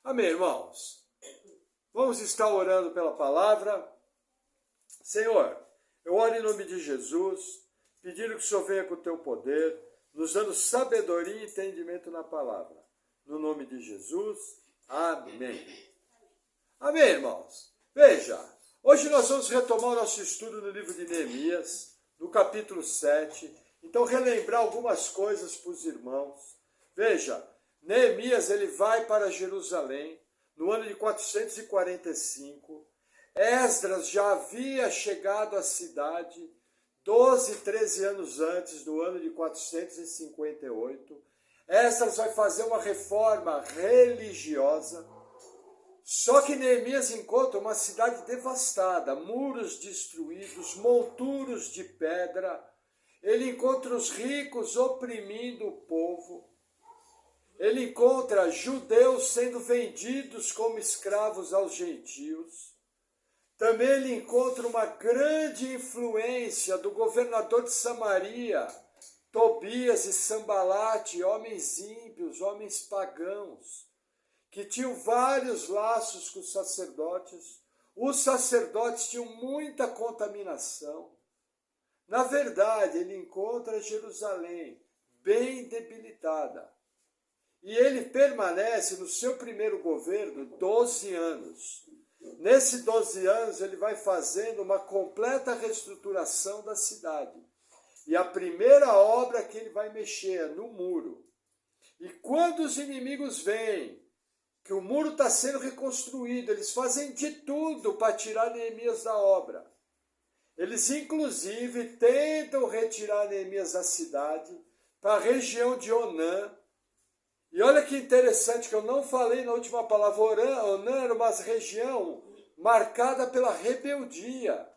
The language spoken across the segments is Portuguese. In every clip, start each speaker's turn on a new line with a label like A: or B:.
A: Amém, irmãos? Vamos estar orando pela palavra. Senhor, eu oro em nome de Jesus, pedindo que o Senhor venha com o teu poder, nos dando sabedoria e entendimento na palavra. No nome de Jesus, amém. Amém, irmãos? Veja, hoje nós vamos retomar o nosso estudo no livro de Neemias, no capítulo 7. Então, relembrar algumas coisas para os irmãos. Veja, Neemias ele vai para Jerusalém no ano de 445. Esdras já havia chegado à cidade 12, 13 anos antes, no ano de 458. Esdras vai fazer uma reforma religiosa. Só que Neemias encontra uma cidade devastada, muros destruídos, monturos de pedra. Ele encontra os ricos oprimindo o povo. Ele encontra judeus sendo vendidos como escravos aos gentios. Também ele encontra uma grande influência do governador de Samaria, Tobias e Sambalate, homens ímpios, homens pagãos, que tinham vários laços com os sacerdotes. Os sacerdotes tinham muita contaminação. Na verdade, ele encontra Jerusalém bem debilitada. E ele permanece no seu primeiro governo 12 anos. Nesses 12 anos, ele vai fazendo uma completa reestruturação da cidade. E a primeira obra que ele vai mexer é no muro. E quando os inimigos veem que o muro está sendo reconstruído, eles fazem de tudo para tirar Neemias da obra. Eles, inclusive, tentam retirar Neemias da cidade para a região de Onã. E olha que interessante que eu não falei na última palavra. Onã era uma região marcada pela rebeldia.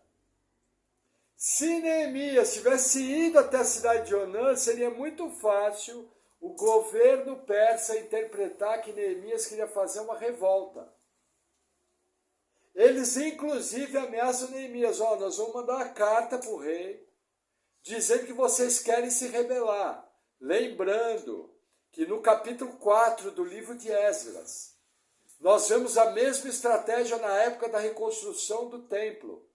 A: Se Neemias tivesse ido até a cidade de Onã, seria muito fácil o governo persa interpretar que Neemias queria fazer uma revolta. Eles, inclusive, ameaçam Neemias. Nós vamos mandar uma carta para o rei, dizendo que vocês querem se rebelar. Lembrando que no capítulo 4 do livro de Esdras, nós vemos a mesma estratégia na época da reconstrução do templo.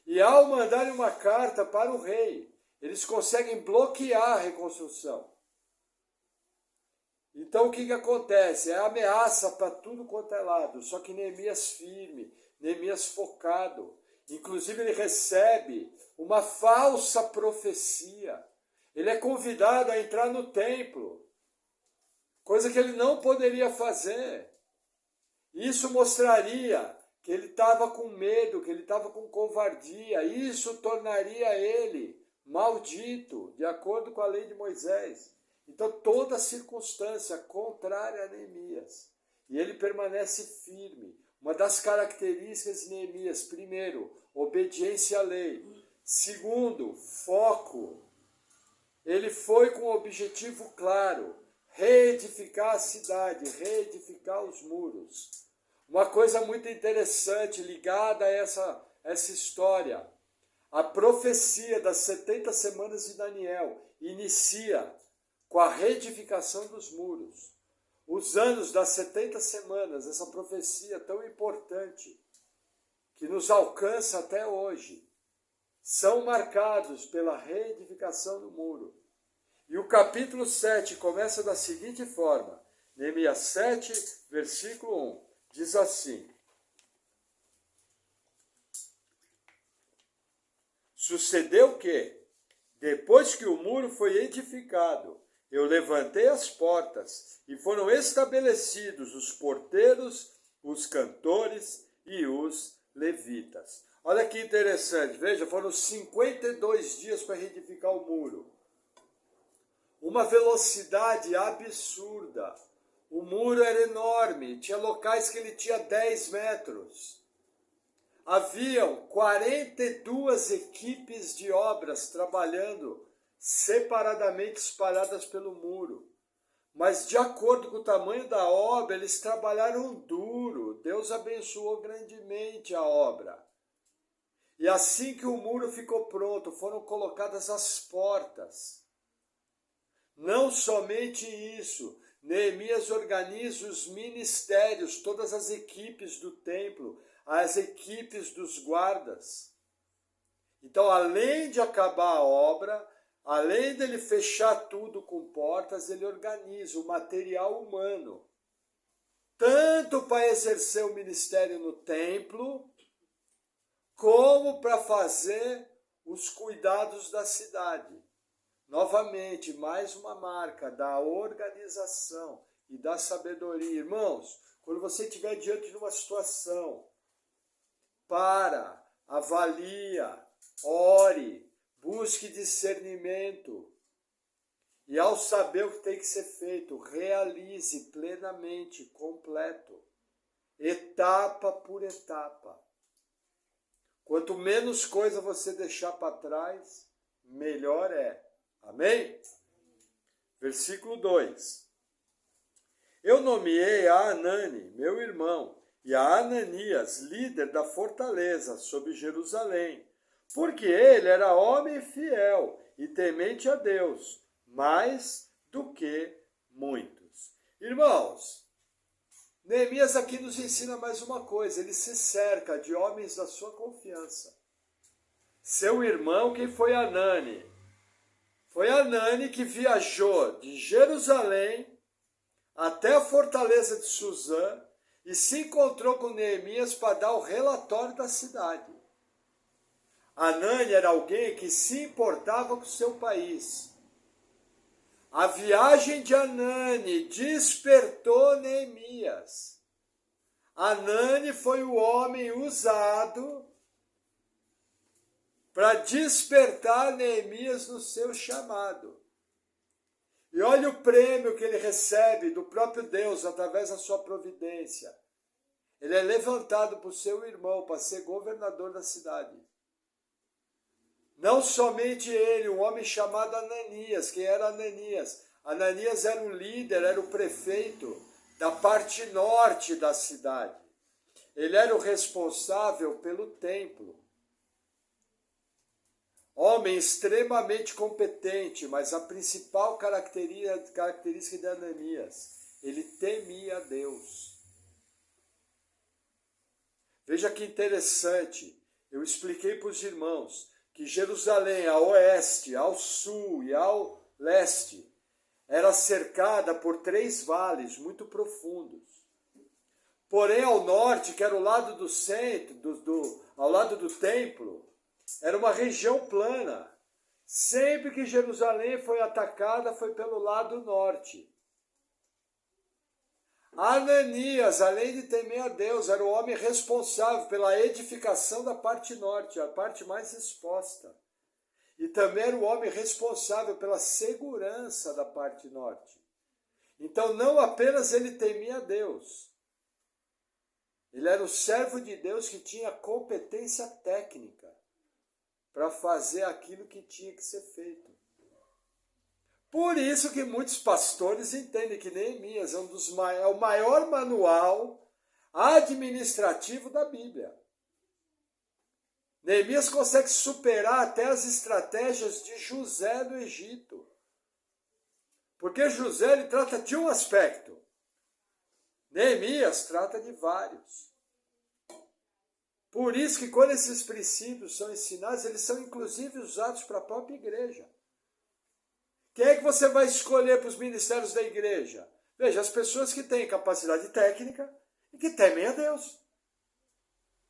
A: E ao mandarem uma carta para o rei, eles conseguem bloquear a reconstrução. Então o que acontece? É ameaça para tudo quanto é lado, só que Neemias firme, Neemias focado. Inclusive ele recebe uma falsa profecia. Ele é convidado a entrar no templo, coisa que ele não poderia fazer. Isso mostraria que ele estava com medo, que ele estava com covardia. Isso tornaria ele maldito, de acordo com a lei de Moisés. Então, toda circunstância contrária a Neemias. E ele permanece firme. Uma das características de Neemias, primeiro, obediência à lei. Segundo, foco. Ele foi com um objetivo claro: reedificar a cidade, reedificar os muros. Uma coisa muito interessante ligada a essa história. A profecia das 70 semanas de Daniel inicia com a reedificação dos muros. Os anos das 70 semanas, essa profecia tão importante, que nos alcança até hoje, são marcados pela reedificação do muro. E o capítulo 7 começa da seguinte forma. Neemias 7, versículo 1, diz assim: Sucedeu que, depois que o muro foi edificado, eu levantei as portas e foram estabelecidos os porteiros, os cantores e os levitas. Olha que interessante, veja, foram 52 dias para reedificar o muro. Uma velocidade absurda. O muro era enorme, tinha locais que ele tinha 10 metros. Haviam 42 equipes de obras trabalhando separadamente espalhadas pelo muro. Mas de acordo com o tamanho da obra, eles trabalharam duro. Deus abençoou grandemente a obra. E assim que o muro ficou pronto, foram colocadas as portas. Não somente isso, Neemias organiza os ministérios, todas as equipes do templo, as equipes dos guardas. Então, além de acabar a obra, além dele fechar tudo com portas, ele organiza o material humano, tanto para exercer o ministério no templo, como para fazer os cuidados da cidade. Novamente, mais uma marca da organização e da sabedoria. Irmãos, quando você estiver diante de uma situação, avalia, ore, busque discernimento. E ao saber o que tem que ser feito, realize plenamente, completo, etapa por etapa. Quanto menos coisa você deixar para trás, melhor é. Amém? Versículo 2. Eu nomeei a Anani, meu irmão, e a Ananias, líder da fortaleza sobre Jerusalém, porque ele era homem fiel e temente a Deus, mais do que muitos. Irmãos, Neemias aqui nos ensina mais uma coisa, ele se cerca de homens da sua confiança. Seu irmão, quem foi Anani? Foi Anani que viajou de Jerusalém até a fortaleza de Suzã e se encontrou com Neemias para dar o relatório da cidade. Anani era alguém que se importava com o seu país. A viagem de Anani despertou Neemias. Anani foi o homem usado para despertar Neemias no seu chamado. E olha o prêmio que ele recebe do próprio Deus através da sua providência. Ele é levantado por seu irmão para ser governador da cidade. Não somente ele, um homem chamado Ananias. Quem era Ananias? Ananias era o líder, era o prefeito da parte norte da cidade. Ele era o responsável pelo templo. Homem extremamente competente, mas a principal característica de Ananias, ele temia a Deus. Veja que interessante, eu expliquei para os irmãos que Jerusalém, a oeste, ao sul e ao leste, era cercada por 3 vales muito profundos. Porém, ao norte, que era o lado do centro, ao lado do templo, era uma região plana. Sempre que Jerusalém foi atacada, foi pelo lado norte. Ananias, além de temer a Deus, era o homem responsável pela edificação da parte norte, a parte mais exposta. E também era o homem responsável pela segurança da parte norte. Então, não apenas ele temia a Deus, ele era o servo de Deus que tinha competência técnica para fazer aquilo que tinha que ser feito. Por isso que muitos pastores entendem que Neemias é o maior manual administrativo da Bíblia. Neemias consegue superar até as estratégias de José no Egito. Porque José ele trata de um aspecto. Neemias trata de vários. Por isso que quando esses princípios são ensinados, eles são inclusive usados para a própria igreja. Quem é que você vai escolher para os ministérios da igreja? Veja, as pessoas que têm capacidade técnica e que temem a Deus.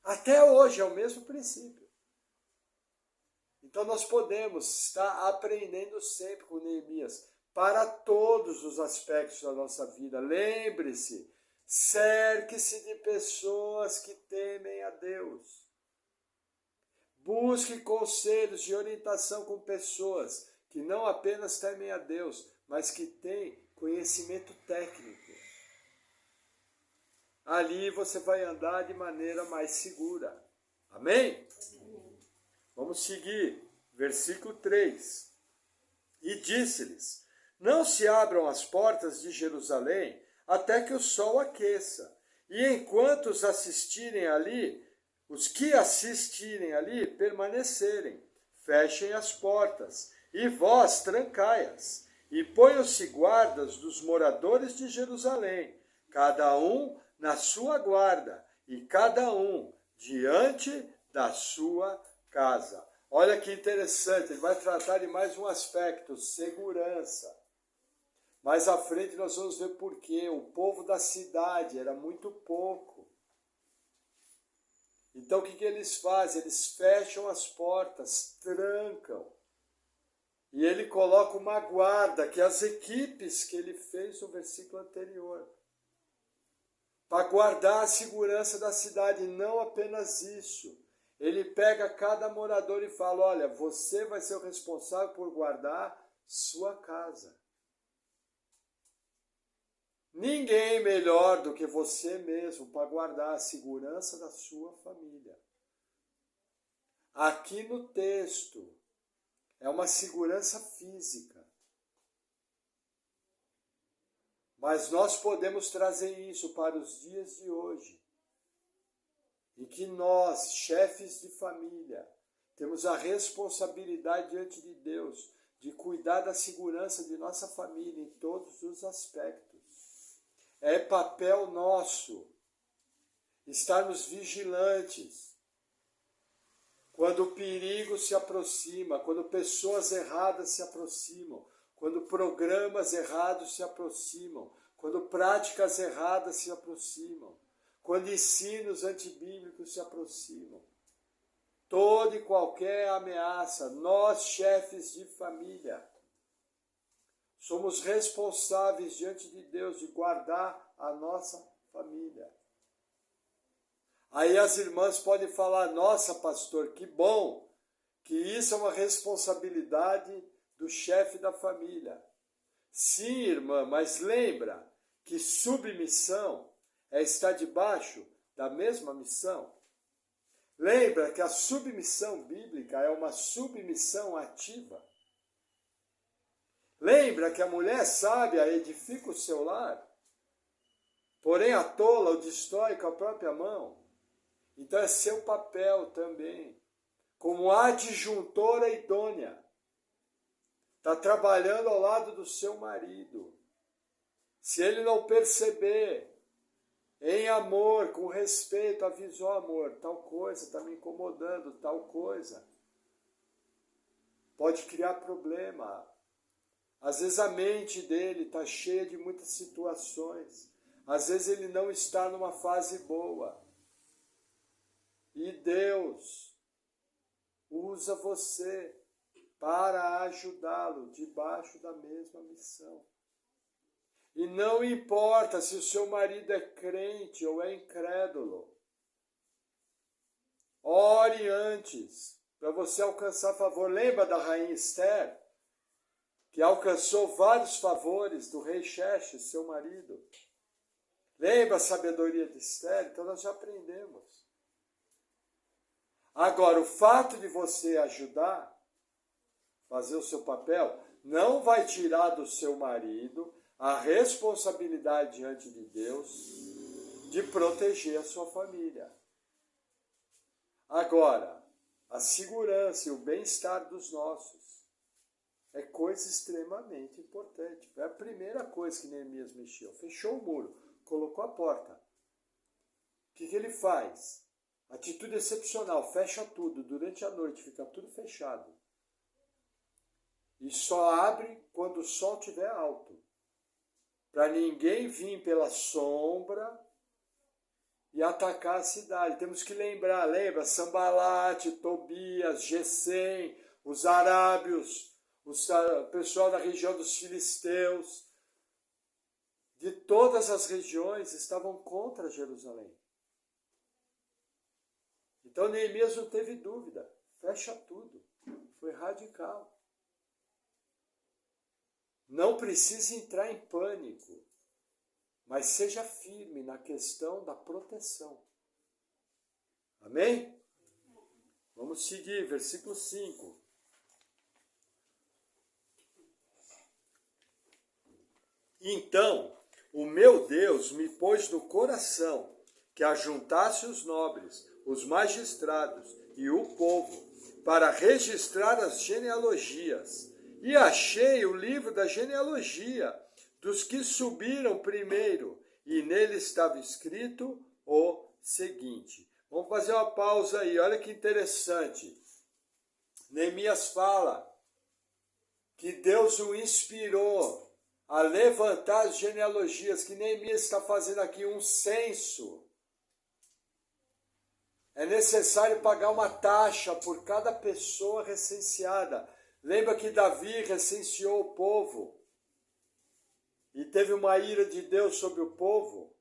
A: Até hoje é o mesmo princípio. Então nós podemos estar aprendendo sempre com Neemias para todos os aspectos da nossa vida. Lembre-se, cerque-se de pessoas que temem a Deus. Busque conselhos e orientação com pessoas que não apenas temem a Deus, mas que têm conhecimento técnico. Ali você vai andar de maneira mais segura. Amém? Vamos seguir. Versículo 3. E disse-lhes: não se abram as portas de Jerusalém até que o sol aqueça. E enquanto os que assistirem ali, permanecerem. Fechem as portas, e vós trancai-as. E ponham-se guardas dos moradores de Jerusalém, cada um na sua guarda, e cada um diante da sua casa. Olha que interessante, ele vai tratar de mais um aspecto, segurança. Mais à frente nós vamos ver por quê. O povo da cidade era muito pouco. Então o que eles fazem? Eles fecham as portas, trancam. E ele coloca uma guarda, que é as equipes que ele fez no versículo anterior, para guardar a segurança da cidade. Não apenas isso. Ele pega cada morador e fala, olha, você vai ser o responsável por guardar sua casa. Ninguém melhor do que você mesmo para guardar a segurança da sua família. Aqui no texto, é uma segurança física. Mas nós podemos trazer isso para os dias de hoje. E que nós, chefes de família, temos a responsabilidade diante de Deus de cuidar da segurança de nossa família em todos os aspectos. É papel nosso estarmos vigilantes quando o perigo se aproxima, quando pessoas erradas se aproximam, quando programas errados se aproximam, quando práticas erradas se aproximam, quando ensinos antibíblicos se aproximam. Toda e qualquer ameaça, nós, chefes de família, somos responsáveis diante de Deus de guardar a nossa família. Aí as irmãs podem falar, nossa pastor, que bom, que isso é uma responsabilidade do chefe da família. Sim, irmã, mas lembra que submissão é estar debaixo da mesma missão. Lembra que a submissão bíblica é uma submissão ativa. Lembra que a mulher sábia edifica o seu lar, porém a tola o destrói com a própria mão. Então é seu papel também, como adjuntora idônea, está trabalhando ao lado do seu marido. Se ele não perceber, em amor, com respeito, avisou amor, tal coisa está me incomodando, tal coisa, pode criar problema. Às vezes a mente dele está cheia de muitas situações, às vezes ele não está numa fase boa. E Deus usa você para ajudá-lo debaixo da mesma missão. E não importa se o seu marido é crente ou é incrédulo. Ore antes, para você alcançar favor. Lembra da rainha Esther, que alcançou vários favores do rei Xerxes, seu marido? Lembra a sabedoria de Esther? Então nós já aprendemos. Agora, o fato de você ajudar, fazer o seu papel, não vai tirar do seu marido a responsabilidade diante de Deus de proteger a sua família. Agora, a segurança e o bem-estar dos nossos é coisa extremamente importante. Foi a primeira coisa que Neemias mexeu. Fechou o muro, colocou a porta. O que ele faz? Atitude excepcional, fecha tudo. Durante a noite fica tudo fechado. E só abre quando o sol estiver alto. Para ninguém vir pela sombra e atacar a cidade. Temos que lembra Sambalate, Tobias, Gesem, os arábios, o pessoal da região dos filisteus, de todas as regiões estavam contra Jerusalém. Então Neemias não teve dúvida, fecha tudo, foi radical. Não precisa entrar em pânico, mas seja firme na questão da proteção. Amém? Vamos seguir, versículo 5. Então, o meu Deus me pôs no coração que ajuntasse os nobres, os magistrados e o povo, para registrar as genealogias e achei o livro da genealogia dos que subiram primeiro, e nele estava escrito o seguinte. Vamos fazer uma pausa aí, olha que interessante. Neemias fala que Deus o inspirou a levantar as genealogias, que Neemias está fazendo aqui um censo. É necessário pagar uma taxa por cada pessoa recenseada. Lembra que Davi recenseou o povo e teve uma ira de Deus sobre o povo?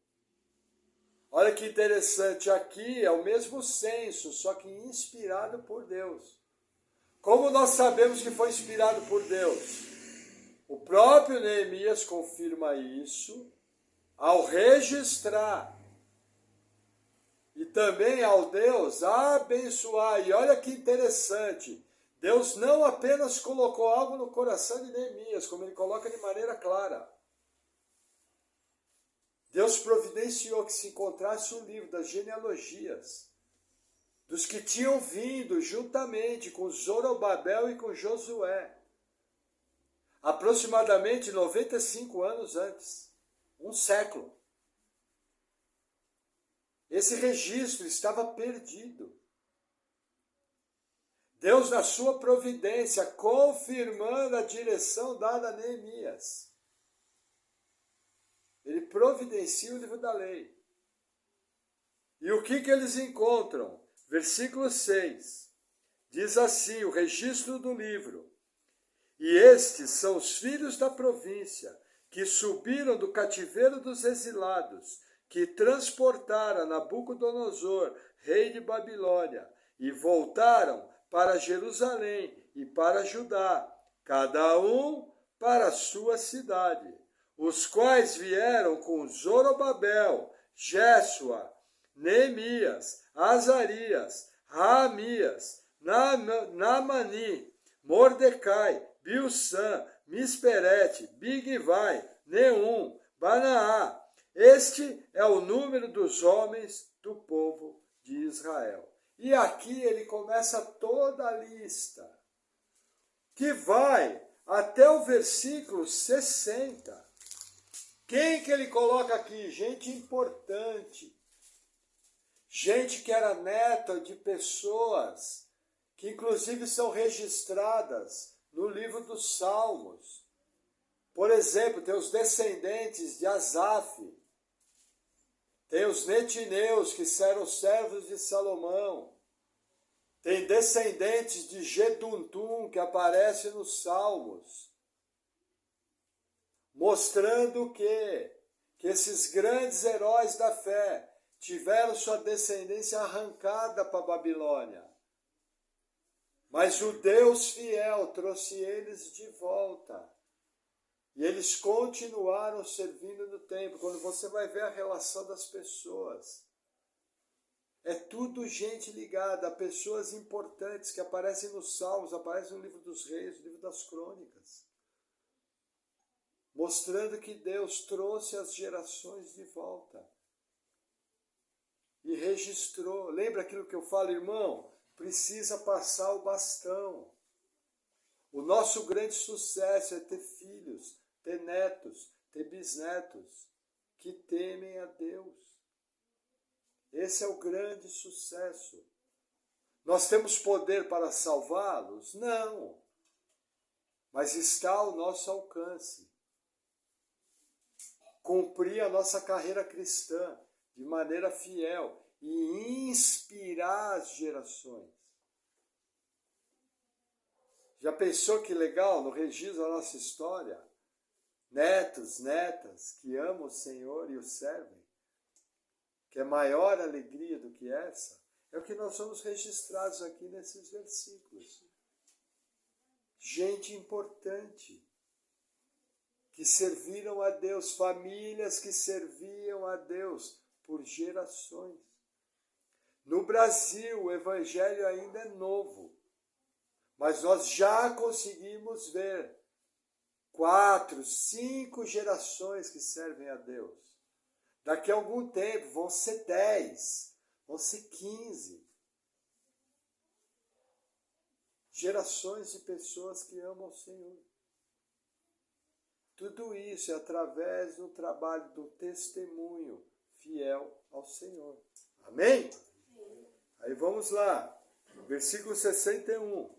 A: Olha que interessante, aqui é o mesmo censo, só que inspirado por Deus. Como nós sabemos que foi inspirado por Deus? O próprio Neemias confirma isso ao registrar e também ao Deus abençoar. E olha que interessante, Deus não apenas colocou algo no coração de Neemias, como ele coloca de maneira clara. Deus providenciou que se encontrasse um livro das genealogias dos que tinham vindo juntamente com Zorobabel e com Josué, aproximadamente 95 anos antes, um século. Esse registro estava perdido. Deus, na sua providência, confirmando a direção dada a Neemias, ele providencia o livro da lei. E o que eles encontram? Versículo 6, diz assim, o registro do livro. E estes são os filhos da província, que subiram do cativeiro dos exilados, que transportaram Nabucodonosor, rei de Babilônia, e voltaram para Jerusalém e para Judá, cada um para a sua cidade, os quais vieram com Zorobabel, Jésua, Neemias, Azarias, Raamias, Naamani, Mordecai, Bilsã, Misperete, Bigvai, Neum, Banaá. Este é o número dos homens do povo de Israel. E aqui ele começa toda a lista, que vai até o versículo 60. Quem que ele coloca aqui? Gente importante. Gente que era neta de pessoas que inclusive são registradas no livro dos Salmos. Por exemplo, tem os descendentes de Asaf, tem os netineus, que eram servos de Salomão, tem descendentes de Geduntum, que aparece nos Salmos, mostrando que esses grandes heróis da fé tiveram sua descendência arrancada para a Babilônia. Mas o Deus fiel trouxe eles de volta. E eles continuaram servindo no templo. Quando você vai ver a relação das pessoas, é tudo gente ligada a pessoas importantes que aparecem nos Salmos, aparecem no livro dos Reis, no livro das Crônicas. Mostrando que Deus trouxe as gerações de volta. E registrou. Lembra aquilo que eu falo, irmão? Precisa passar o bastão. O nosso grande sucesso é ter filhos, ter netos, ter bisnetos que temem a Deus. Esse é o grande sucesso. Nós temos poder para salvá-los? Não. Mas está ao nosso alcance. Cumprir a nossa carreira cristã de maneira fiel e inspirar as gerações. Já pensou que legal no registro da nossa história? Netos, netas que amam o Senhor e o servem. Que é maior alegria do que essa? É o que nós somos registrados aqui nesses versículos. Gente importante que serviram a Deus, famílias que serviam a Deus por gerações. No Brasil, o evangelho ainda é novo, mas nós já conseguimos ver 4, 5 gerações que servem a Deus. Daqui a algum tempo vão ser 10, vão ser 15. gerações de pessoas que amam o Senhor. Tudo isso é através do trabalho, do testemunho fiel ao Senhor. Amém? Aí vamos lá, versículo 61.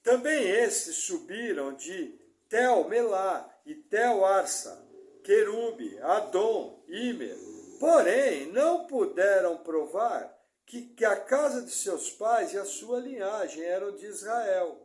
A: Também estes subiram de Tel-Melá e Tel-Arsa, Querube, Adom, Imer. Porém, não puderam provar que a casa de seus pais e a sua linhagem eram de Israel.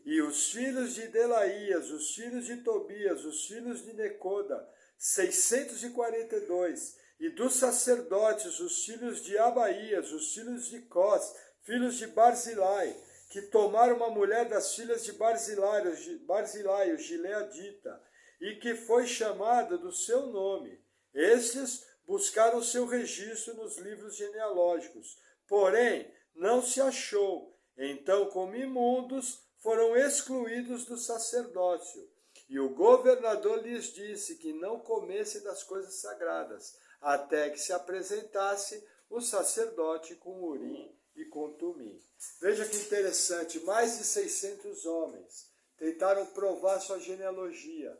A: E os filhos de Delaías, os filhos de Tobias, os filhos de Necoda, 642, e dos sacerdotes, os filhos de Abaías, os filhos de Cós, filhos de Barzilai, que tomaram uma mulher das filhas de Barzilai, o gileadita, e que foi chamada do seu nome. Estes buscaram seu registro nos livros genealógicos, porém não se achou. Então, como imundos, foram excluídos do sacerdócio. E o governador lhes disse que não comessem das coisas sagradas, até que se apresentasse o sacerdote com Urim e com Tumim. Veja que interessante, mais de 600 homens tentaram provar sua genealogia,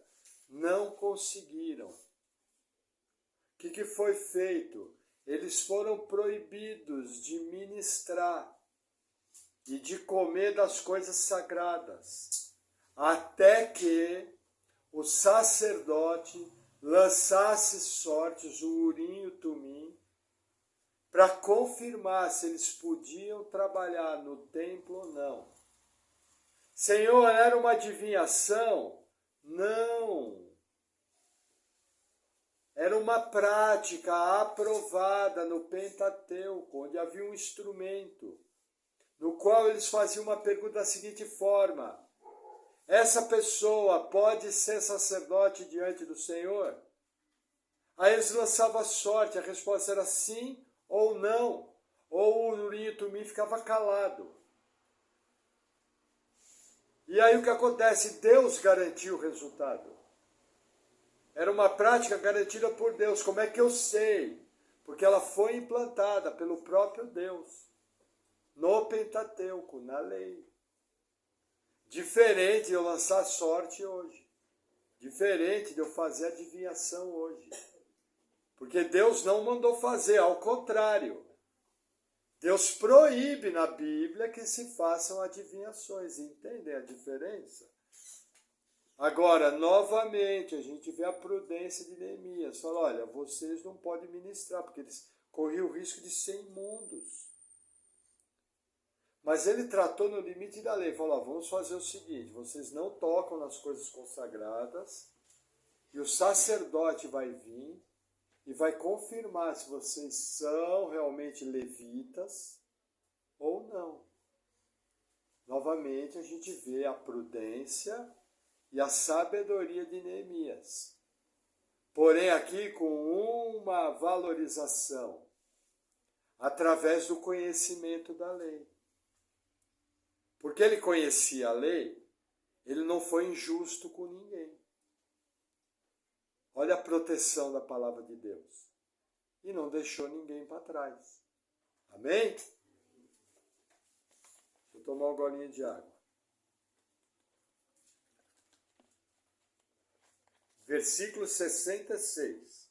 A: não conseguiram. O que foi feito? Eles foram proibidos de ministrar e de comer das coisas sagradas, até que o sacerdote lançasse sortes, o Urim e o Tumim, para confirmar se eles podiam trabalhar no templo ou não. Senhor, era uma adivinhação? Não. Era uma prática aprovada no Pentateuco, onde havia um instrumento, no qual eles faziam uma pergunta da seguinte forma: essa pessoa pode ser sacerdote diante do Senhor? Aí eles lançavam a sorte, a resposta era sim ou não, ou o Urim e o Tumim ficava calado. E aí o que acontece? Deus garantiu o resultado. Era uma prática garantida por Deus. Como é que eu sei? Porque ela foi implantada pelo próprio Deus, no Pentateuco, na lei. Diferente de eu lançar sorte hoje. Diferente de eu fazer adivinhação hoje. Porque Deus não mandou fazer, ao contrário. Deus proíbe na Bíblia que se façam adivinhações. Entendem a diferença? Agora, novamente, a gente vê a prudência de Neemias. Fala, olha, vocês não podem ministrar, porque eles corriam o risco de ser imundos. Mas ele tratou no limite da lei. Falou, vamos fazer o seguinte, vocês não tocam nas coisas consagradas, e o sacerdote vai vir e vai confirmar se vocês são realmente levitas ou não. Novamente, a gente vê a prudência e a sabedoria de Neemias. Porém, aqui com uma valorização, através do conhecimento da lei. Porque ele conhecia a lei, ele não foi injusto com ninguém. Olha a proteção da palavra de Deus. E não deixou ninguém para trás. Amém? Vou tomar um golinho de água. Versículo 66.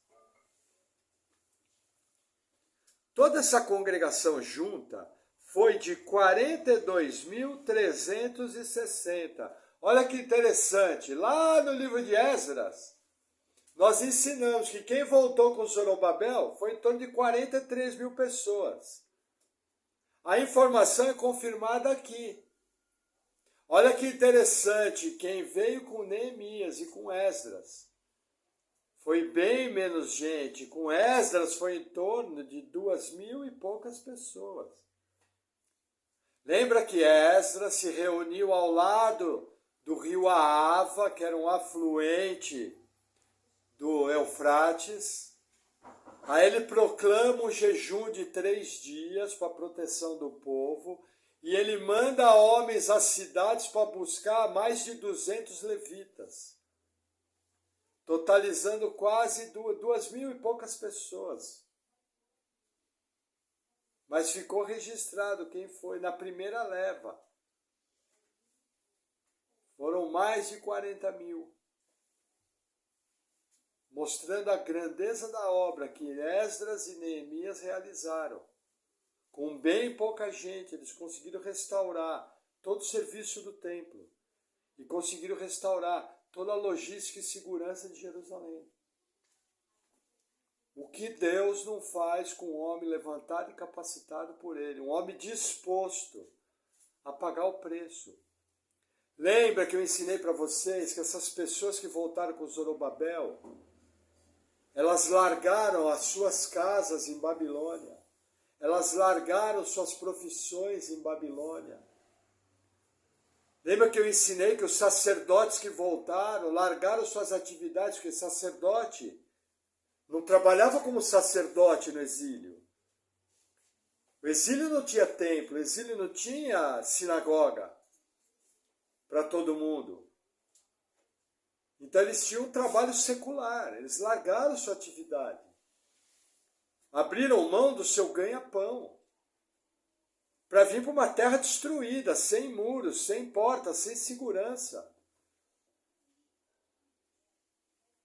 A: Toda essa congregação junta foi de 42.360. Olha que interessante. Lá no livro de Esdras, nós ensinamos que quem voltou com Zorobabel foi em torno de 43 mil pessoas. A informação é confirmada aqui. Olha que interessante, quem veio com Neemias e com Esdras foi bem menos gente. Com Esdras foi em torno de 2.000 e poucas pessoas. Lembra que Esdras se reuniu ao lado do rio Ahava, que era um afluente do Eufrates. Aí ele proclama um jejum de 3 dias para a proteção do povo. E ele manda homens às cidades para buscar mais de 200 levitas, totalizando quase 2.000 e poucas pessoas. Mas ficou registrado quem foi na primeira leva. Foram mais de 40.000. Mostrando a grandeza da obra que Esdras e Neemias realizaram. Com bem pouca gente, eles conseguiram restaurar todo o serviço do templo e conseguiram restaurar toda a logística e segurança de Jerusalém. O que Deus não faz com um homem levantado e capacitado por Ele, um homem disposto a pagar o preço. Lembra que eu ensinei para vocês que essas pessoas que voltaram com Zorobabel, elas largaram as suas casas em Babilônia, elas largaram suas profissões em Babilônia. Lembra que eu ensinei que os sacerdotes que voltaram largaram suas atividades, porque sacerdote não trabalhava como sacerdote no exílio. O exílio não tinha templo, o exílio não tinha sinagoga para todo mundo. Então eles tinham um trabalho secular, eles largaram sua atividade. Abriram mão do seu ganha-pão para vir para uma terra destruída, sem muros, sem portas, sem segurança.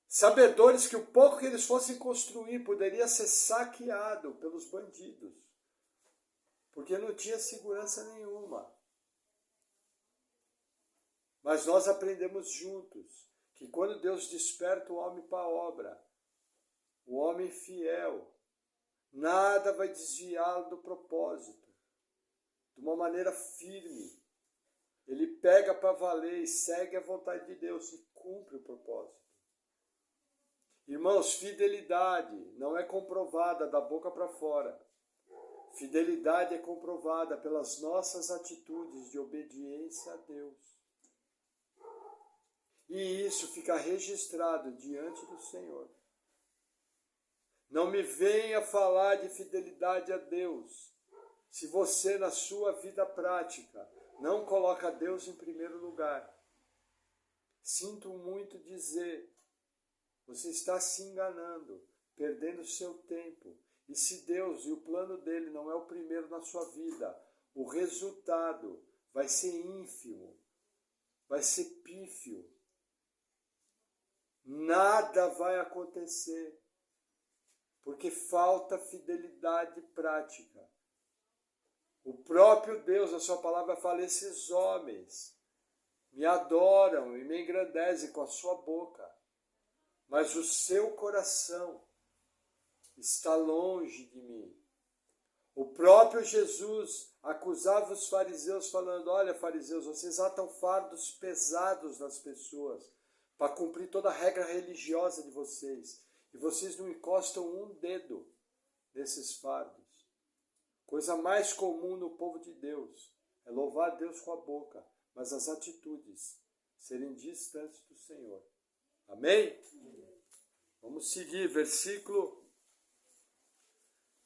A: Sabedores que o pouco que eles fossem construir poderia ser saqueado pelos bandidos, porque não tinha segurança nenhuma. Mas nós aprendemos juntos que quando Deus desperta o homem para a obra, o homem fiel, nada vai desviá-lo do propósito. De uma maneira firme, ele pega para valer e segue a vontade de Deus e cumpre o propósito. Irmãos, fidelidade não é comprovada da boca para fora. Fidelidade é comprovada pelas nossas atitudes de obediência a Deus. E isso fica registrado diante do Senhor. Não me venha falar de fidelidade a Deus se você, na sua vida prática, não coloca Deus em primeiro lugar. Sinto muito dizer, você está se enganando, perdendo seu tempo. E se Deus e o plano dele não é o primeiro na sua vida, o resultado vai ser ínfimo, vai ser pífio. Nada vai acontecer, porque falta fidelidade prática. O próprio Deus, a sua palavra fala, esses homens me adoram e me engrandecem com a sua boca, mas o seu coração está longe de mim. O próprio Jesus acusava os fariseus falando, olha fariseus, vocês atam fardos pesados nas pessoas para cumprir toda a regra religiosa de vocês, e vocês não encostam um dedo nesses fardos. Coisa mais comum no povo de Deus é louvar a Deus com a boca, mas as atitudes serem distantes do Senhor. Amém? Vamos seguir, versículo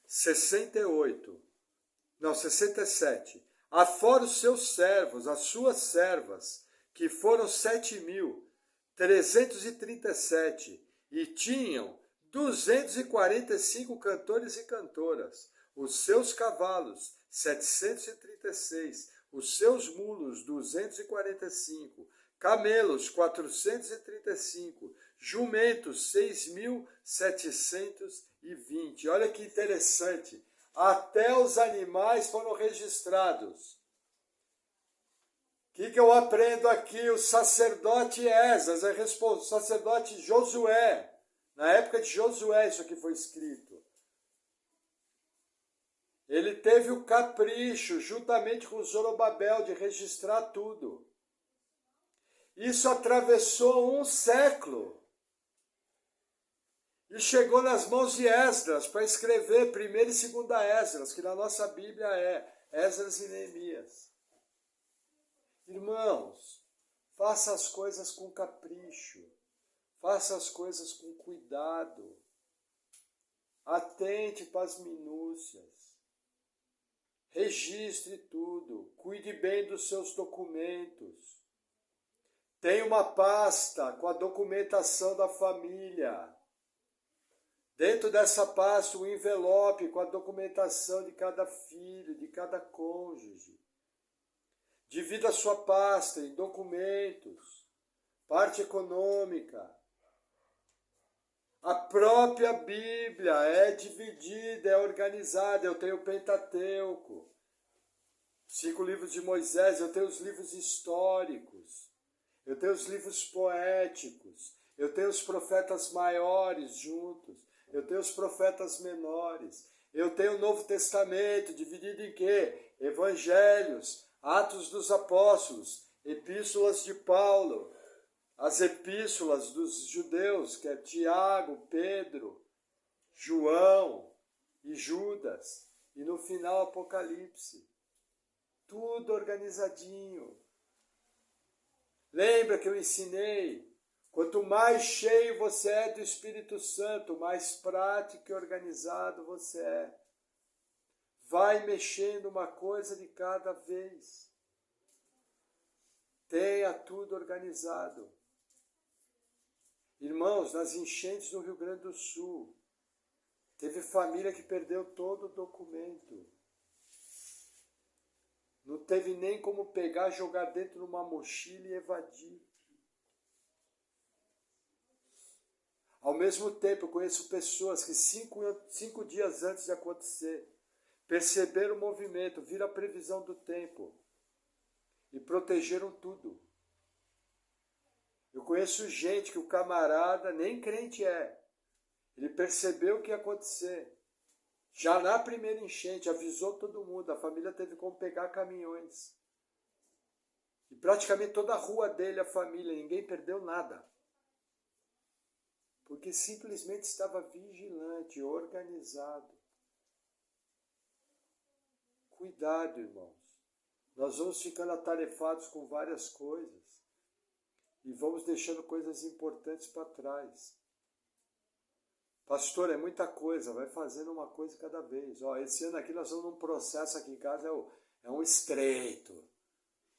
A: 67. Afora os seus servos, as suas servas, que foram 7.337, e tinham 245 cantores e cantoras, os seus cavalos, 736, os seus mulos, 245, camelos, 435, jumentos, 6.720. Olha que interessante, até os animais foram registrados. O que eu aprendo aqui? O sacerdote Esdras, o sacerdote Josué, na época de Josué isso aqui foi escrito. Ele teve o capricho, juntamente com Zorobabel, de registrar tudo. Isso atravessou um século. E chegou nas mãos de Esdras para escrever 1ª e 2ª Esdras, que na nossa Bíblia é Esdras e Neemias. Irmãos, faça as coisas com capricho. Faça as coisas com cuidado. Atente para as minúcias. Registre tudo, cuide bem dos seus documentos. Tenha uma pasta com a documentação da família. Dentro dessa pasta, um envelope com a documentação de cada filho, de cada cônjuge. Divida a sua pasta em documentos, parte econômica. A própria Bíblia é dividida, é organizada. Eu tenho o Pentateuco, 5 livros de Moisés, eu tenho os livros históricos, eu tenho os livros poéticos, eu tenho os profetas maiores juntos, eu tenho os profetas menores, eu tenho o Novo Testamento dividido em quê? Evangelhos, Atos dos Apóstolos, Epístolas de Paulo, as epístolas dos judeus, que é Tiago, Pedro, João e Judas, e no final Apocalipse. Tudo organizadinho. Lembra que eu ensinei? Quanto mais cheio você é do Espírito Santo, mais prático e organizado você é. Vai mexendo uma coisa de cada vez. Tenha tudo organizado. Irmãos, nas enchentes no Rio Grande do Sul, teve família que perdeu todo o documento. Não teve nem como pegar, jogar dentro de uma mochila e evadir. Ao mesmo tempo, eu conheço pessoas que 5 dias antes de acontecer, perceberam o movimento, viram a previsão do tempo e protegeram tudo. Eu conheço gente que o camarada nem crente é. Ele percebeu o que ia acontecer. Já na primeira enchente, avisou todo mundo. A família teve como pegar caminhões. E praticamente toda a rua dele, a família, ninguém perdeu nada. Porque simplesmente estava vigilante, organizado. Cuidado, irmãos. Nós vamos ficando atarefados com várias coisas. E vamos deixando coisas importantes para trás. Pastor, é muita coisa, vai fazendo uma coisa cada vez. Esse ano aqui nós vamos num processo aqui em casa, é um estreito.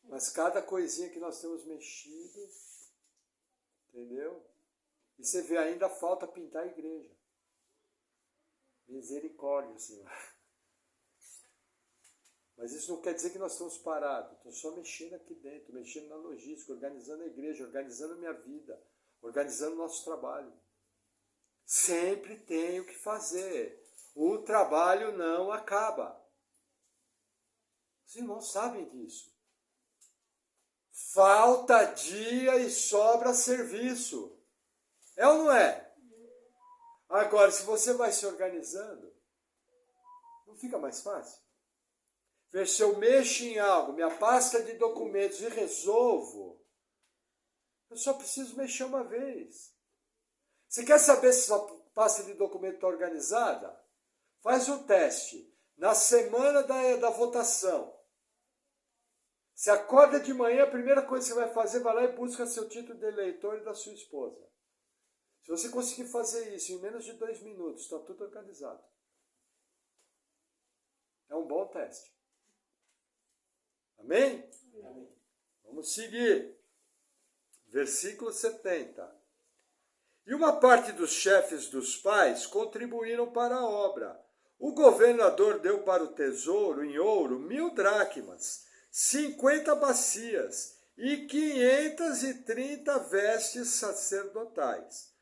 A: Mas cada coisinha que nós temos mexido, entendeu? E você vê, ainda falta pintar a igreja. Misericórdia, Senhor. Mas isso não quer dizer que nós estamos parados. Estou só mexendo aqui dentro, mexendo na logística, organizando a igreja, organizando a minha vida, organizando o nosso trabalho. Sempre tenho que fazer. O trabalho não acaba. Os irmãos sabem disso. Falta dia e sobra serviço. É ou não é? Agora, se você vai se organizando, não fica mais fácil? Ver se eu mexo em algo, minha pasta de documentos e resolvo, eu só preciso mexer uma vez. Você quer saber se sua pasta de documento está organizada? Faz um teste. Na semana da votação. Você acorda de manhã, a primeira coisa que você vai fazer, vai lá e busca seu título de eleitor e da sua esposa. Se você conseguir fazer isso em menos de 2 minutos, está tudo organizado. É um bom teste. Amém? Amém? Vamos seguir. Versículo 70. E uma parte dos chefes dos pais contribuíram para a obra. O governador deu para o tesouro em ouro 1.000 dracmas, 50 bacias e 530 vestes sacerdotais.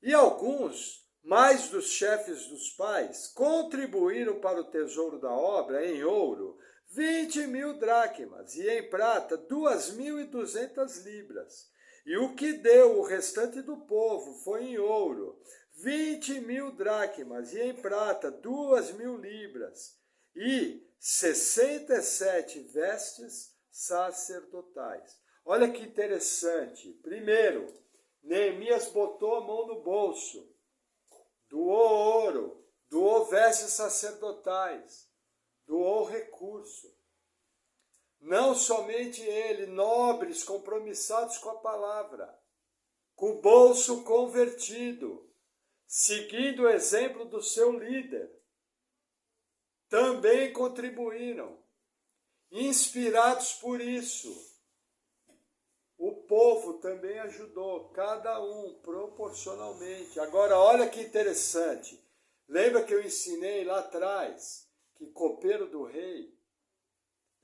A: E alguns, mais dos chefes dos pais, contribuíram para o tesouro da obra em ouro 20.000 dracmas e em prata 2.200 libras. E o que deu o restante do povo foi em ouro 20.000 dracmas e em prata 2.000 libras e 67 vestes sacerdotais. Olha que interessante. Primeiro, Neemias botou a mão no bolso, doou ouro, doou vestes sacerdotais, doou recurso. Não somente ele, nobres compromissados com a palavra, com o bolso convertido, seguindo o exemplo do seu líder, também contribuíram. Inspirados por isso, o povo também ajudou, cada um proporcionalmente. Agora, olha que interessante. Lembra que eu ensinei lá atrás que copeiro do rei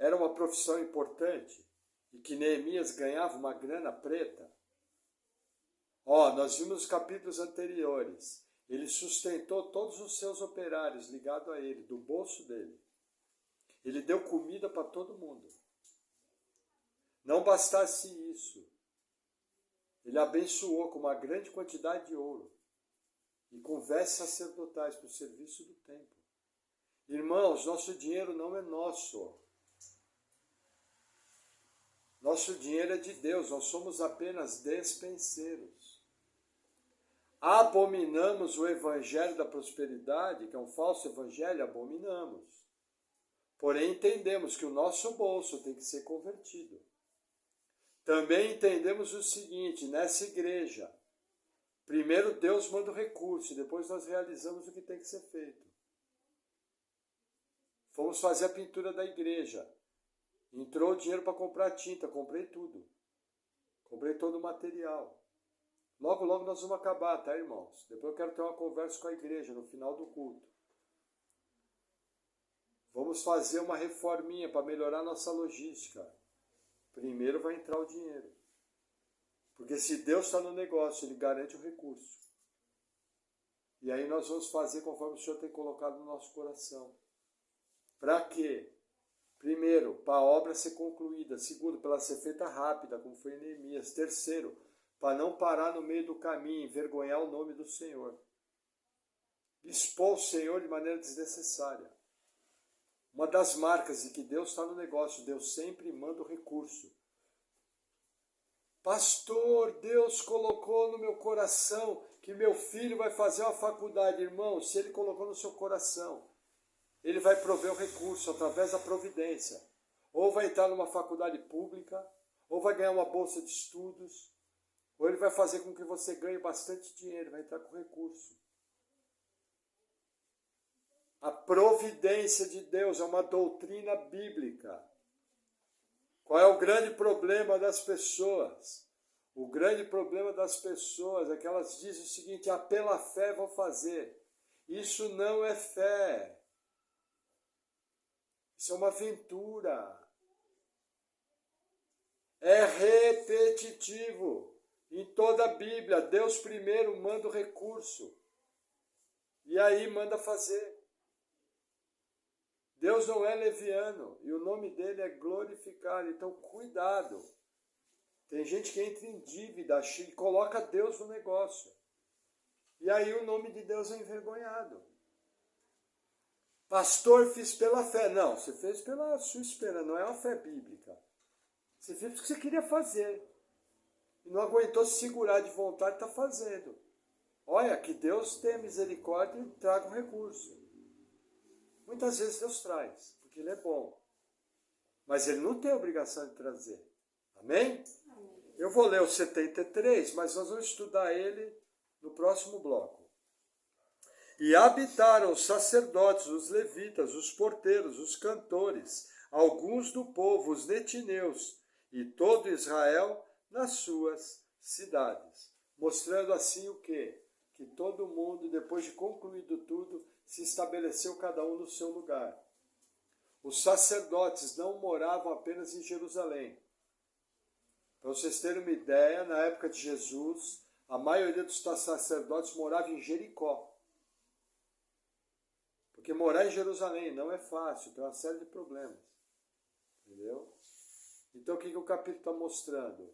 A: era uma profissão importante e que Neemias ganhava uma grana preta. Nós vimos nos capítulos anteriores, ele sustentou todos os seus operários ligados a ele, do bolso dele. Ele deu comida para todo mundo. Não bastasse isso, ele abençoou com uma grande quantidade de ouro e com vestes sacerdotais para o serviço do templo. Irmãos, nosso dinheiro não é nosso. Nosso dinheiro é de Deus, nós somos apenas despenseiros. Abominamos o evangelho da prosperidade, que é um falso evangelho, abominamos. Porém, entendemos que o nosso bolso tem que ser convertido. Também entendemos o seguinte, nessa igreja, primeiro Deus manda o recurso, depois nós realizamos o que tem que ser feito. Fomos fazer a pintura da igreja. Entrou o dinheiro para comprar tinta, comprei tudo. Comprei todo o material. Logo, logo nós vamos acabar, tá, irmãos? Depois eu quero ter uma conversa com a igreja no final do culto. Vamos fazer uma reforminha para melhorar nossa logística. Primeiro vai entrar o dinheiro. Porque se Deus está no negócio, Ele garante o recurso. E aí nós vamos fazer conforme o Senhor tem colocado no nosso coração. Para quê? Primeiro, para a obra ser concluída. Segundo, para ela ser feita rápida, como foi em Neemias. Terceiro, para não parar no meio do caminho, envergonhar o nome do Senhor. Expor o Senhor de maneira desnecessária. Uma das marcas de que Deus está no negócio, Deus sempre manda o recurso. Pastor, Deus colocou no meu coração que meu filho vai fazer uma faculdade. Irmão, se Ele colocou no seu coração, Ele vai prover o recurso através da providência. Ou vai entrar numa faculdade pública, ou vai ganhar uma bolsa de estudos, ou Ele vai fazer com que você ganhe bastante dinheiro, vai entrar com recurso. A providência de Deus é uma doutrina bíblica. Qual é o grande problema das pessoas? O grande problema das pessoas é que elas dizem o seguinte, pela fé vou fazer. Isso não é fé. Isso é uma aventura. É repetitivo. Em toda a Bíblia, Deus primeiro manda o recurso. E aí manda fazer. Deus não é leviano. E o nome dele é glorificado. Então, cuidado. Tem gente que entra em dívida e coloca Deus no negócio. E aí o nome de Deus é envergonhado. Pastor, fiz pela fé. Não, você fez pela sua esperança, não é uma fé bíblica. Você fez porque você queria fazer. E não aguentou se segurar de vontade e está fazendo. Olha, que Deus tenha misericórdia e traga um recurso. Muitas vezes Deus traz, porque Ele é bom. Mas Ele não tem a obrigação de trazer. Amém? Eu vou ler o 73, mas nós vamos estudar ele no próximo bloco. E habitaram os sacerdotes, os levitas, os porteiros, os cantores, alguns do povo, os netineus, e todo Israel nas suas cidades. Mostrando assim o quê? Que todo mundo, depois de concluído tudo, se estabeleceu cada um no seu lugar. Os sacerdotes não moravam apenas em Jerusalém. Para vocês terem uma ideia, na época de Jesus, a maioria dos sacerdotes morava em Jericó. Porque morar em Jerusalém não é fácil, tem uma série de problemas. Entendeu? Então o que o capítulo está mostrando?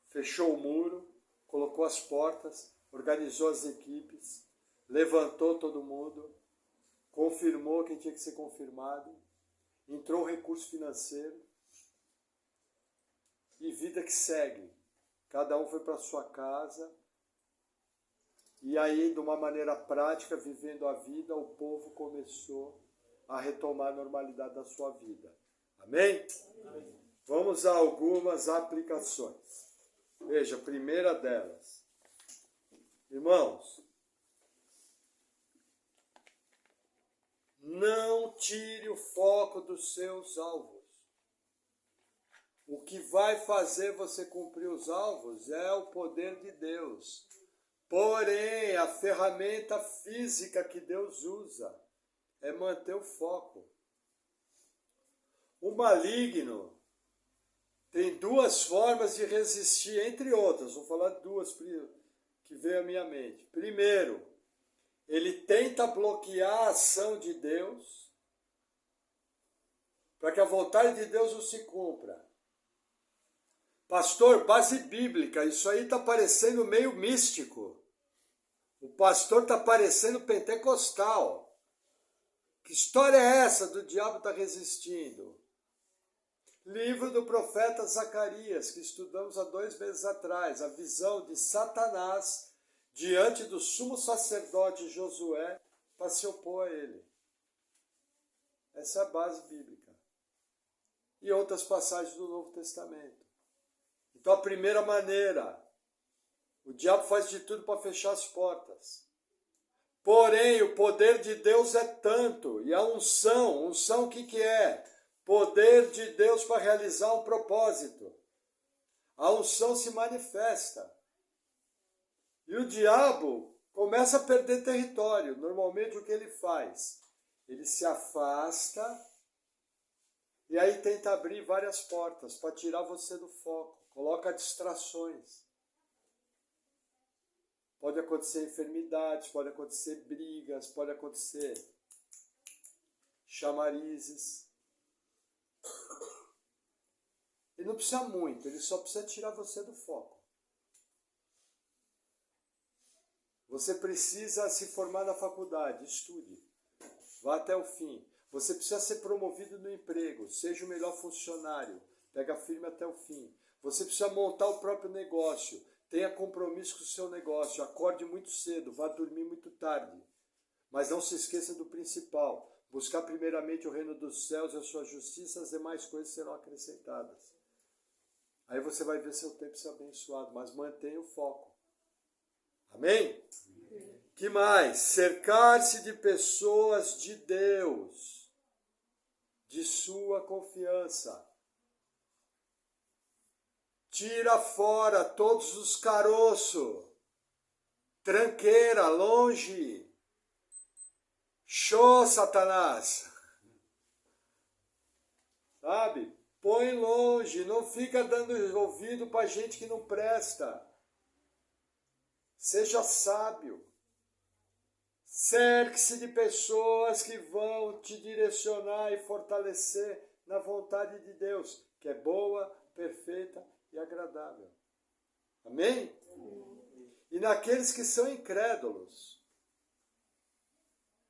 A: Fechou o muro, colocou as portas, organizou as equipes, levantou todo mundo, confirmou quem tinha que ser confirmado, entrou o recurso financeiro e vida que segue. Cada um foi para sua casa e aí, de uma maneira prática, vivendo a vida, o povo começou a retomar a normalidade da sua vida. Amém? Amém. Vamos a algumas aplicações. Veja, a primeira delas. Irmãos, não tire o foco dos seus alvos. O que vai fazer você cumprir os alvos é o poder de Deus. Porém, a ferramenta física que Deus usa é manter o foco. O maligno tem duas formas de resistir, entre outras. Vou falar duas que veio à minha mente. Primeiro, ele tenta bloquear a ação de Deus para que a vontade de Deus não se cumpra. Pastor, base bíblica, isso aí está parecendo meio místico. O pastor está parecendo pentecostal. Que história é essa do diabo estar resistindo? Livro do profeta Zacarias, que estudamos há 2 meses atrás, a visão de Satanás diante do sumo sacerdote Josué para se opor a ele. Essa é a base bíblica. E outras passagens do Novo Testamento. Então, a primeira maneira, o diabo faz de tudo para fechar as portas. Porém, o poder de Deus é tanto, e a unção o que é? Poder de Deus para realizar um propósito. A unção se manifesta. E o diabo começa a perder território. Normalmente, o que ele faz? Ele se afasta e aí tenta abrir várias portas para tirar você do foco. Coloca distrações. Pode acontecer enfermidades, pode acontecer brigas, pode acontecer chamarizes. Ele não precisa muito, ele só precisa tirar você do foco. Você precisa se formar na faculdade, estude, vá até o fim. Você precisa ser promovido no emprego, seja o melhor funcionário, pega firme até o fim. Você precisa montar o próprio negócio, tenha compromisso com o seu negócio, acorde muito cedo, vá dormir muito tarde. Mas não se esqueça do principal, buscar primeiramente o reino dos céus e a sua justiça, as demais coisas serão acrescentadas. Aí você vai ver seu tempo ser abençoado, mas mantenha o foco. Amém? Que mais? Cercar-se de pessoas de Deus, de sua confiança. Tira fora todos os caroços, tranqueira, longe. Show, Satanás. Sabe? Põe longe, não fica dando ouvido para gente que não presta. Seja sábio. Cerque-se de pessoas que vão te direcionar e fortalecer na vontade de Deus, que é boa, perfeita e agradável. Amém? E naqueles que são incrédulos,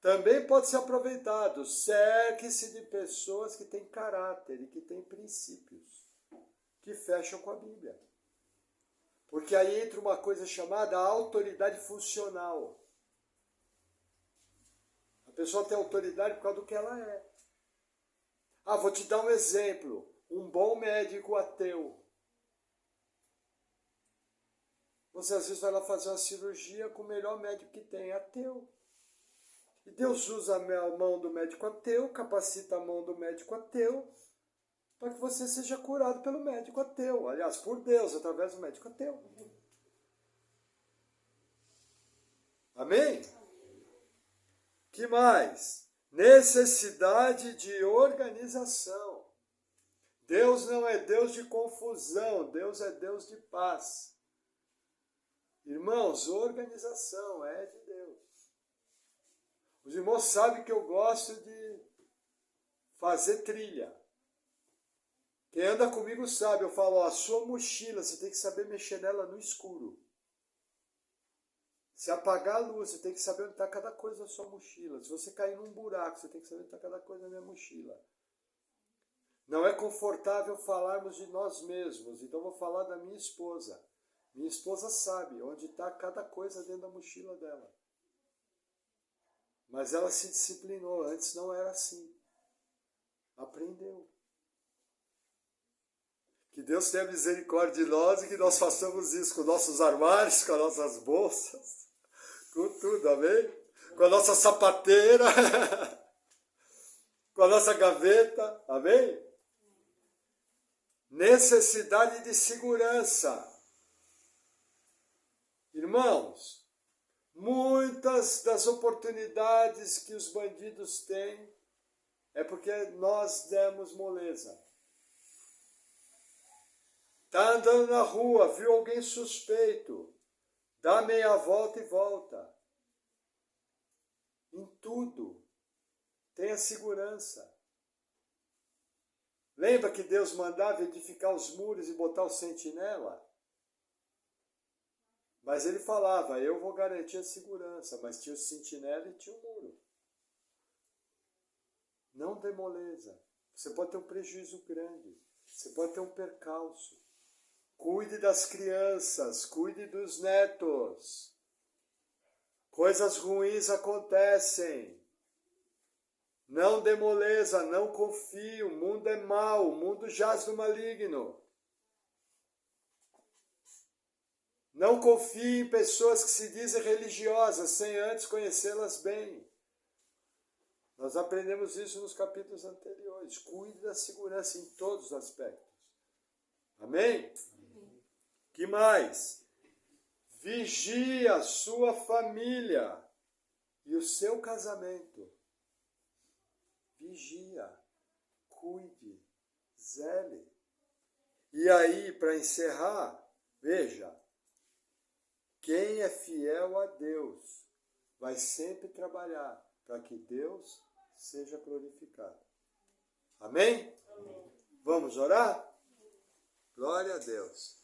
A: também pode ser aproveitado. Cerque-se de pessoas que têm caráter e que têm princípios, que fecham com a Bíblia. Porque aí entra uma coisa chamada autoridade funcional. A pessoa tem autoridade por causa do que ela é. Ah, vou te dar um exemplo. Um bom médico ateu. Você às vezes vai lá fazer uma cirurgia com o melhor médico que tem, ateu. E Deus usa a mão do médico ateu, capacita a mão do médico ateu, para que você seja curado pelo médico ateu. Aliás, por Deus, através do médico ateu. Amém? Que mais? Necessidade de organização. Deus não é Deus de confusão, Deus é Deus de paz. Irmãos, organização é de Deus. Os irmãos sabem que eu gosto de fazer trilha. Quem anda comigo sabe, eu falo, ó, a sua mochila, você tem que saber mexer nela no escuro. Se apagar a luz, você tem que saber onde está cada coisa da sua mochila. Se você cair num buraco, você tem que saber onde está cada coisa da minha mochila. Não é confortável falarmos de nós mesmos, então vou falar da minha esposa. Minha esposa sabe onde está cada coisa dentro da mochila dela. Mas ela se disciplinou, antes não era assim. Aprendeu. Que Deus tenha misericórdia de nós e que nós façamos isso com nossos armários, com as nossas bolsas, com tudo, amém? Com a nossa sapateira, com a nossa gaveta, amém? Necessidade de segurança. Irmãos, muitas das oportunidades que os bandidos têm é porque nós demos moleza. Está andando na rua, viu alguém suspeito, dá meia volta e volta. Em tudo, tenha segurança. Lembra que Deus mandava edificar os muros e botar o sentinela? Mas ele falava, eu vou garantir a segurança, mas tinha o sentinela e tinha o muro. Não dê moleza. Você pode ter um prejuízo grande, você pode ter um percalço. Cuide das crianças, cuide dos netos. Coisas ruins acontecem. Não dê moleza, não confie, o mundo é mau, o mundo jaz no maligno. Não confie em pessoas que se dizem religiosas, sem antes conhecê-las bem. Nós aprendemos isso nos capítulos anteriores. Cuide da segurança em todos os aspectos. Amém? Que mais? Vigie a sua família e o seu casamento. Vigia, cuide, zele. E aí, para encerrar, veja, quem é fiel a Deus vai sempre trabalhar para que Deus seja glorificado. Amém? Amém. Vamos orar? Glória a Deus.